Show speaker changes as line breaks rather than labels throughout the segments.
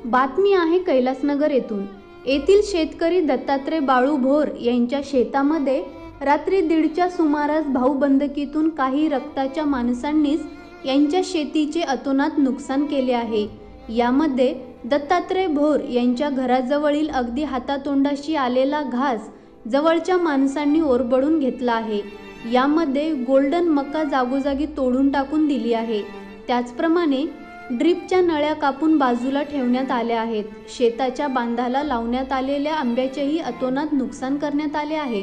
बातमी आहे कैलासनगर येथील शेतकरी दत्तात्रय बाळू भोर यांच्या शेतामध्ये रात्री 1:30च्या सुमारास भाऊबंदकीतून काही रक्ताच्या माणसांनीच यांच्या शेतीचे अतोनात नुकसान केले आहे। यामध्ये दत्तात्रय भोर यांच्या घराजवळील अगदी हातातोंडाशी आलेला घास जवळच्या माणसांनी ओरबडून घेतला आहे। यामध्ये गोल्डन मका जागोजागी तोडून टाकून दिली आहे। त्याचप्रमाणे ड्रिपच्या नळ्या कापून बाजूला ठेवण्यात आल्या आहेत। शेताच्या बांधाला लावण्यात आलेल्या आंब्याचेही अतोनात नुकसान करण्यात आले आहे।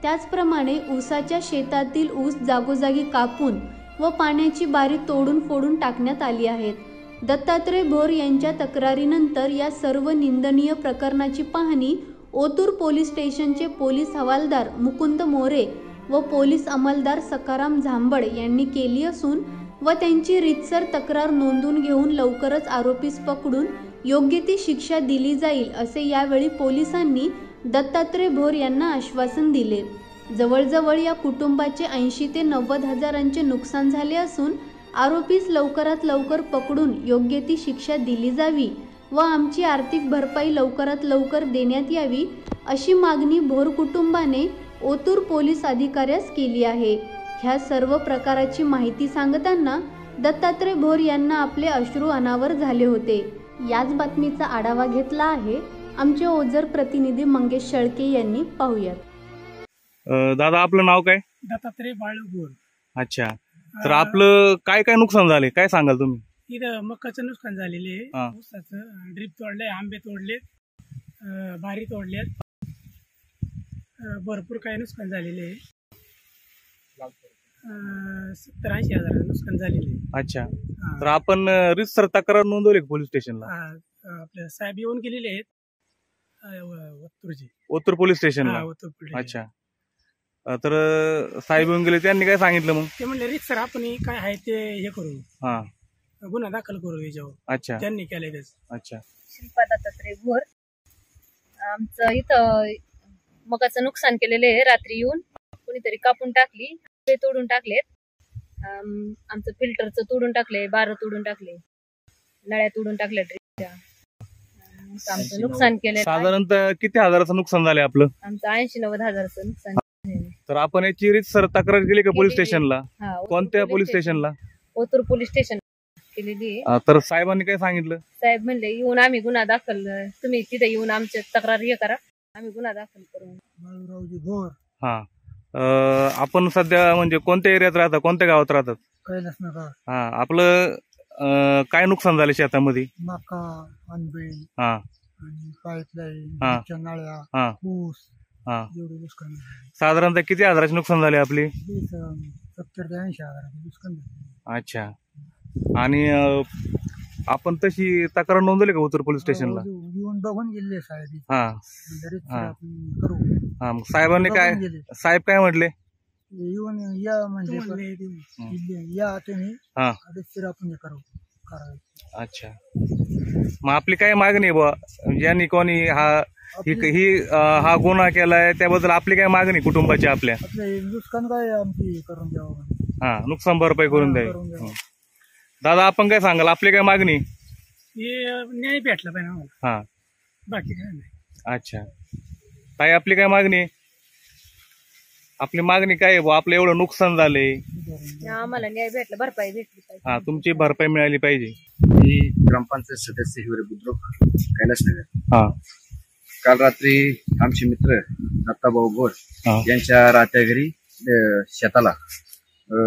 त्याचप्रमाणे ऊसाच्या शेतातील ऊस जागोजागी कापून व पाण्याची बारी तोडून फोडून टाकण्यात आली आहेत। दत्तात्रय भोर यांच्या तक्रारीनंतर या सर्व निंदनीय प्रकरणाची पाहणी ओतूर पोलीस स्टेशनचे पोलीस हवालदार मुकुंद मोरे व पोलीस अंमलदार सकाराम झांबड यांनी केली असून व त्यांची रीतसर तक्रार नोंदून घेऊन लवकरच आरोपीस पकडून योग्य ती शिक्षा दिली जाईल असे यावेळी पोलिसांनी दत्तात्रय भोर यांना आश्वासन दिले। जवळजवळ या कुटुंबाचे 80 ते 90 हजारांचे नुकसान झाले असून आरोपीस लवकरात लवकर पकडून योग्य ती शिक्षा दिली जावी व आमची आर्थिक भरपाई लवकरात लवकर देण्यात यावी अशी मागणी भोर कुटुंबाने ओतूर पोलीस अधिकाऱ्यास केली आहे। ह्या सर्व प्रकाराची माहिती सांगताना दत्तात्रय भोर यांना आपले अश्रू अनावर झाले होते। याच बातमीचा आढावा घेतला आहे आमचे ओझर प्रतिनिधी मंगेश शेळके यांनी। पाहूयात।
दादा आपलं नाव काय?
दत्तात्रय बाळू भोर।
अच्छा, तर आपलं काय काय नुकसान झाले काय सांगाल तुम्ही?
इथं मकाचं नुकसान झालेले आहे, ऊसाचं ड्रिप तोडले, आंबे तोडलेत, बारी तोडल्यात, भरपूर काही नुकसान झालेले आहे। 70-80 हजाराचं नुकसान झालेले आहे।
अच्छा, तर आपण रीतसर तक्रार नोंदवली पोलीस स्टेशनला?
आपले साहेब येऊन गेलेले आहेत
ओतूर पोलीस स्टेशनला। अच्छा, तर साहेब येऊन गेले, त्यांनी काय सांगितलं मग?
ते म्हणले रीतसर आपण काय आहे ते हे करू, गुन्हा दाखल करू याच्यावर। अच्छा, त्यांनी केलंय त्याच। अच्छा,
शिल्पा दत्तात्रय भोर, आमचं इथं मकाचं नुकसान केलेलं आहे। रात्री येऊन कोणीतरी कापून टाकली, ते तोडून टाकलेत, आमचं फिल्टरचं तोडून टाकले, बार तोडून टाकले, नळ्या तोडून टाकल्या ड्रिपच्या, आमचं नुकसान केलंय।
साधारणतः किती हजाराचं नुकसान झालंय आपलं?
आमचं 80-90 हजाराचं नुकसान।
तर आपण याची रीतसर तक्रार केली का पोलीस स्टेशनला? कोणत्या पोलीस स्टेशनला?
ओतूर पोलीस स्टेशन केलेली आहे।
तर साहेबांनी काय सांगितलं?
साहेब म्हणले येऊन आम्ही गुन्हा दाखल, तुम्ही तिथे येऊन आमची तक्रार हे करा, आम्ही गुन्हा दाखल करू।
बाळूरावजी भोर।
आपण सध्या म्हणजे कोणत्या एरियात राहता, कोणत्या गावात राहतात?
कैलासनगर।
आपलं काय नुकसान झालं शेतामध्ये?
मका, आंबे आणि पाईपलाईन, नळ्या, ऊस, नुकसान।
साधारणतः किती हजाराचे नुकसान झाले आपली?
70 ते 80 हजाराचे नुकसान झाले।
अच्छा, आणि आपण तशी तक्रार नोंदवली का ओतूर पोलीस स्टेशनला?
येऊन बघून गेले साहेब।
साहेबांनी काय, साहेब काय म्हटले?
येऊन या म्हणजे या तुम्ही आपण करू।
अच्छा, मग आपली काय मागणी आहे बुवा, ज्यांनी कोणी हा गुन्हा केलाय त्याबद्दल आपली काय मागणी कुटुंबाची? आपल्या
नुकसान काय आमची करून द्यावं,
नुकसान भरपाई करून द्यावी। दादा आपण काय सांगाल, आपली काय मागणी?
न्याय भेटला पाहिजे, बाकी काय नाही।
अच्छा, ताई आपली काय मागणी? आपली मागणी काय आहे? आपलं एवढं नुकसान झालंय,
आम्हाला न्याय भेटला, भरपाई भेटली पाहिजे।
तुमची भरपाई मिळाली पाहिजे।
मी ग्रामपंचायत सदस्य हिवरे बुद्रुक, कैलासनगर। काल रात्री आमचे मित्र दत्ताभाऊ भोर यांच्या राहत्या घरी शेताला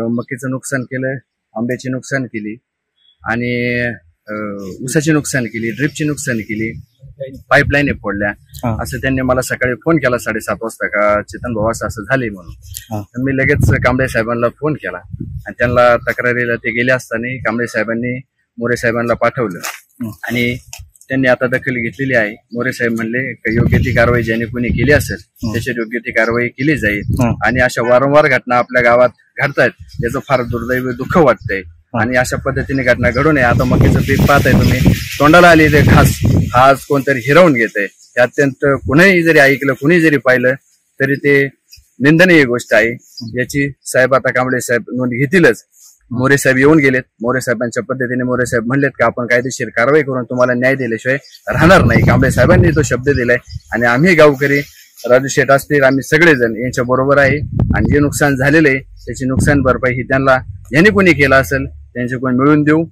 मकीचं नुकसान केलं, आंब्याची नुकसान केली आणि ऊसाची नुकसान केली, ड्रिपची नुकसान केली, पाईपलाईन फोडल्या, असं त्यांनी मला सकाळी फोन केला 7:30 वाजता का चेतन भाऊ असं झाले म्हणून। तर मी लगेच कांबळे साहेबांना फोन केला आणि त्यांना तक्रारीला ते गेले असताना कांबळे साहेबांनी मोरे साहेबांना पाठवलं आणि त्यांनी आता दखल घेतलेली आहे। मोरे साहेब म्हणले योग्य ती कारवाई ज्याने कोणी केली असेल त्याची योग्य ती कारवाई केली जाईल आणि अशा वारंवार घटना आपल्या गावात घडतायत याचं फार दुर्दैवी दुःख वाटतंय आणि अशा पद्धतीने घटना घडू नये। आता मकीचं पीक पाहताय तुम्ही, तोंडाला आली ते घास आज कोणतरी हिरावून घेतंय, हे अत्यंत कुणीही जरी ऐकलं, कुणी जरी पाहिलं तरी ते निंदनीय गोष्ट आहे। याची साहेब आता कांबळे साहेब नोंद घेतीलच मोरे साहेब येऊन गेलेत. मोरे साहेबांच्या पद्धतीने मोरे साहेब म्हणलेत की आपण कायदेशीर कारवाई करून तुम्हाला न्याय दिल्याशिवाय राहणार नाही. कांबळे साहेबांनी तो शब्द दिलाय आणि आम्ही गावकरी राजू शेठ असतील आम्ही सगळेजण यांच्या बरोबर आहे. आणि जे नुकसान झालेलं आहे त्याची नुकसान भरपाई ही त्यांना ज्यांनी कोणी केलं असेल त्यांचे कोण मिळवून देऊ.